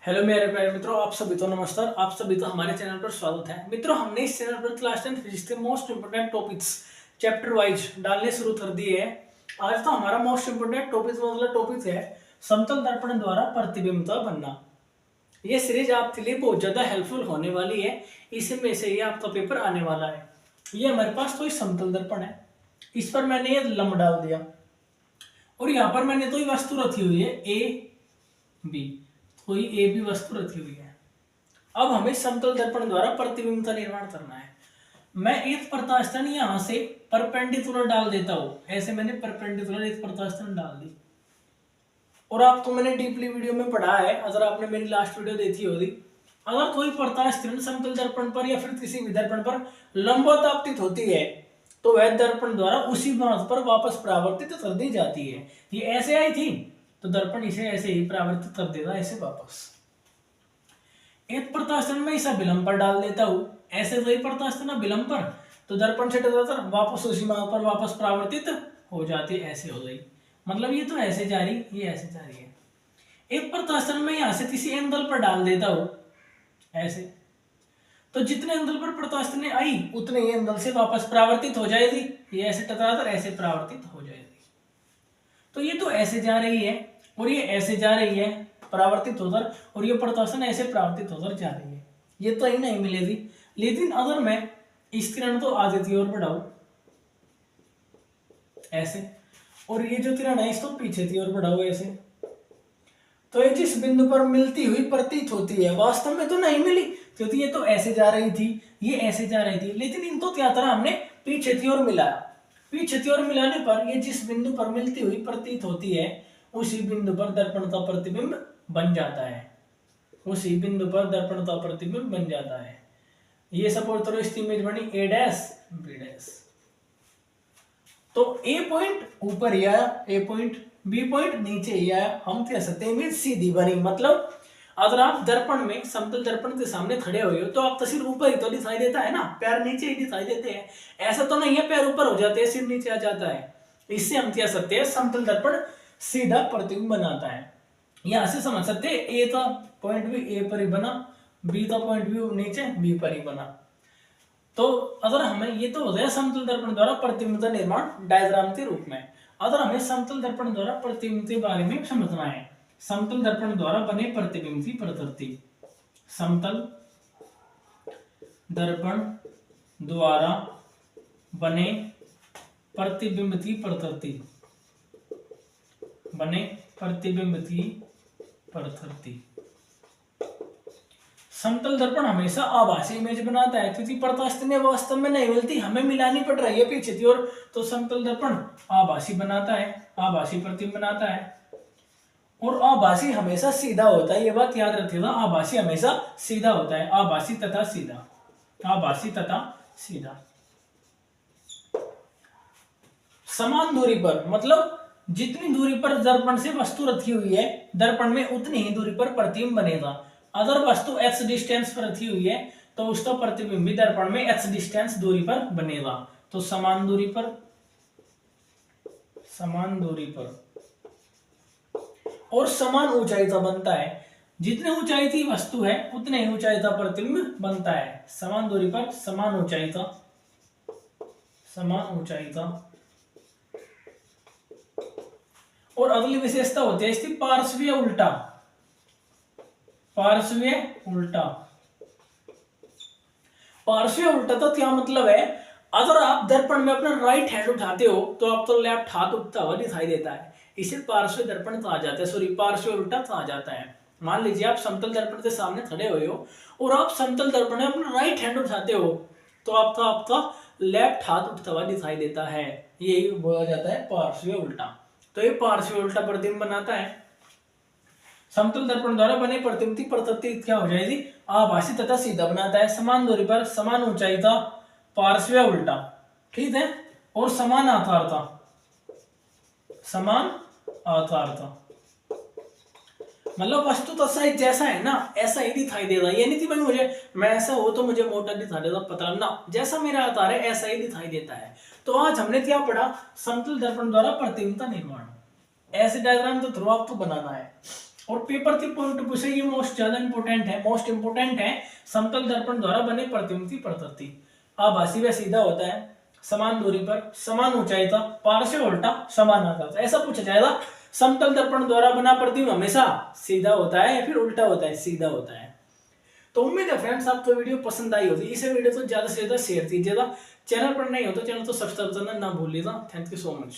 Hello मेरे प्यारे मित्रों, आप सभी को नमस्कार। आप सभी का हमारे चैनल पर स्वागत है। मित्रों, हमने इस चैनल पर क्लास 10 फिजिक्स के most important topics chapter wise डालने शुरू कर दिए हैं। आज तो हमारा मोस्ट इंपोर्टेंट टॉपिक है समतल दर्पण द्वारा प्रतिबिंबता बनना। ये सीरीज आपके लिए बहुत ज्यादा हेल्पफुल होने वाली है। इसमें से ये आपका पेपर आने वाला है। ये हमारे पास तो समतल दर्पण है, इस पर मैंने ये लंब डाल दिया और यहाँ पर मैंने तो ये वस्तु रखी हुई है ए बी, कोई ए बी वस्तु रखी हुई है। अब हमें समतल दर्पण द्वारा प्रतिबिंब का निर्माण करना है। मैं एक प्रकाशतन यहां से परपेंडिकुलर डाल देता हूं। ऐसे मैंने परपेंडिकुलर एक प्रकाशतन डाल दी और आपको मैंने डीपली वीडियो में पढ़ा है, अगर आपने मेरी लास्ट वीडियो देखी होगी। अगर कोई प्रकाश किरण समतल दर्पण पर या फिर किसी भी दर्पण पर लंबवत आपतित होती है तो वह दर्पण द्वारा उसी बात पर वापस परावर्तित कर दी जाती है। ये ऐसे आई थी तो दर्पण इसे ऐसे ही परावर्तित कर देगा, ऐसे वापस। एक प्रकाशन में इसे विलंब पर डाल देता हूं, ऐसे वही प्रकाशन विलंब पर, तो दर्पण से टकराकर वापस उसी मार्ग पर वापस परावर्तित हो जाती है, ऐसे हो गई। मतलब ये तो ऐसे जा रही, ये ऐसे जा रही है। एक प्रकाशन में यहां से किसी एंगल पर डाल देता हूं ऐसे, तो जितने एंगल पर प्रकाशन आई उतने ही एंगल से वापस परावर्तित हो जाएगी। ये ऐसे टकराकर ऐसे परावर्तित हो जाएगी। तो ये तो ऐसे जा रही है और ये ऐसे जा रही है परावर्तित होकर, और ये प्रकाशन ऐसे परावर्तित होकर जा रही है। ये तो ही नहीं मिलेगी। लेकिन अगर मैं इस किरण को आगे की ओर बढ़ाऊं ऐसे, और ये जो किरण है इसको पीछे की ओर बढ़ाऊं ऐसे, तो ये जिस बिंदु पर मिलती हुई प्रतीत होती है वास्तव में तो नहीं मिली, क्योंकि ये तो ऐसे जा रही थी, ये ऐसे जा रही थी। लेकिन इनको क्या तरह हमने पीछे की ओर मिलाया। पीछे की ओर मिलाने पर ये जिस बिंदु पर मिलती हुई प्रतीत होती है उसी बिंदु पर दर्पण का प्रतिबिंब बन जाता है। उसी बिंदु पर दर्पण का प्रतिबिंब बन जाता है। ये सपोज करो इसकी इमेज बनी ए डैश बी डैश, तो ए पॉइंट ऊपर ही आया, ए पॉइंट बी पॉइंट नीचे ही आया। हम कह सकते हैं इमेज सीधी बनी। मतलब अगर आप दर्पण में समतल दर्पण के सामने खड़े हुए हो तो आप तो सिर ऊपर ही तो दिखाई देता है ना, पैर नीचे ही दिखाई देते हैं। ऐसा तो नहीं है पैर ऊपर हो जाते हैं सिर नीचे आ जाता है। इससे हम कह सकते हैं समतल दर्पण सीधा प्रतिबिंब बनाता है। यहां से समझ सकते हैं ए का पॉइंट भी ए पर ही बना, बी का पॉइंट भी नीचे बी पर ही बना। तो अगर हमें ये तो हो गया समतल दर्पण द्वारा प्रतिबिंब का निर्माण डायग्राम के रूप में। अगर हमें समतल दर्पण द्वारा प्रतिबिंब के बारे में समझना है, समतल दर्पण द्वारा बने प्रतिबिंब की प्रकृति। समतल दर्पण द्वारा बने प्रतिबिंब की प्रकृति, बने प्रतिबिंब की प्रकृति। समतल दर्पण हमेशा आभासी इमेज बनाता है, क्योंकि प्रकाश किरणें वास्तव में नहीं मिलती, हमें मिलानी पड़ रही है पीछे की ओर। तो समतल दर्पण आभासी बनाता है, आभासी प्रतिबिंब बनाता है। और आभासी हमेशा सीधा होता है, ये बात याद रखिएगा। आभासी हमेशा सीधा होता है, आभासी तथा सीधा, आभासी तथा सीधा। समान दूरी पर, मतलब जितनी दूरी पर दर्पण से वस्तु रखी हुई है दर्पण में उतनी ही दूरी पर प्रतिबिंब बनेगा। अगर वस्तु x डिस्टेंस पर रखी हुई है तो उसका प्रतिबिंब भी दर्पण में x डिस्टेंस दूरी पर बनेगा। तो समान दूरी पर, समान दूरी पर और समान ऊंचाई का बनता है। जितने ऊंचाई की वस्तु है उतने ही ऊंचाई का प्रतिबिंब बनता है। समान दूरी पर समान ऊंचाई का, समान ऊंचाई का। और अगली विशेषता होती है इसकी पार्श्वीय उल्टा, पार्श्वीय उल्टा। पार्श्वीय उल्टा तो क्या मतलब है, अगर आप दर्पण में अपना राइट हैंड उठाते हो तो आपको लेफ्ट हाथ उठता हुआ दिखाई देता है। इसे पार्श्व दर्पण कहा जाता है, सॉरी पार्श्व उल्टा कहा जाता है। मान लीजिए आप समतल दर्पण के सामने खड़े हुए हो और आप समतल दर्पण में अपना राइट हैंड उठाते हो तो आपका आपका लेफ्ट हाथ उठता हुआ दिखाई देता है। यही बोला जाता है पार्श्व उल्टा। तो ये पार्श्व उल्टा प्रतिबिंब बनाता है। समतल दर्पण द्वारा बने प्रतिबिंब की प्रकृति क्या हो जाएगी, आभासी तथा सीधा बनाता है। समान दूरी पर समान ऊंचाई का पार्श्व उल्टा, ठीक है। और समान आकार का, समान आकार का, मतलब वस्तु तो साइज जैसा है ना ऐसा ही दिखाई देगा। ये नहीं थी भाई मुझे, मैं ऐसा हो तो मुझे मोटा दिखा देगा पतला ना, जैसा मेरा आकार है ऐसा ही दिखाई देता है। तो आज हमने क्या पढ़ा, समतल दर्पण द्वारा प्रतिबिंब का निर्माण। ऐसे डायग्राम तो थ्रू आपको बनाना है। और पेपर के पॉइंट ऑफ व्यू से ये मोस्ट ज्यादा इंपॉर्टेंट है, मोस्ट इंपॉर्टेंट है। समतल दर्पण द्वारा बने प्रतिबिंब प्रकृति। आभासी व सीधा होता है, समान दूरी पर, समान ऊंचाई का, पार्श्व उल्टा, समान आकार। ऐसा पूछा जाएगा। समतल दर्पण द्वारा बना प्रतिबिंब हमेशा सीधा होता है या फिर उल्टा होता है? सीधा होता है। तो उम्मीद है फ्रेंड्स आपको वीडियो पसंद आई होगी। इसे वीडियो को ज्यादा से ज्यादा शेयर कीजिएगा। चैनल पर नहीं हो तो चैनल को सब्सक्राइब करना ना भूलिएगा। Thank you so much.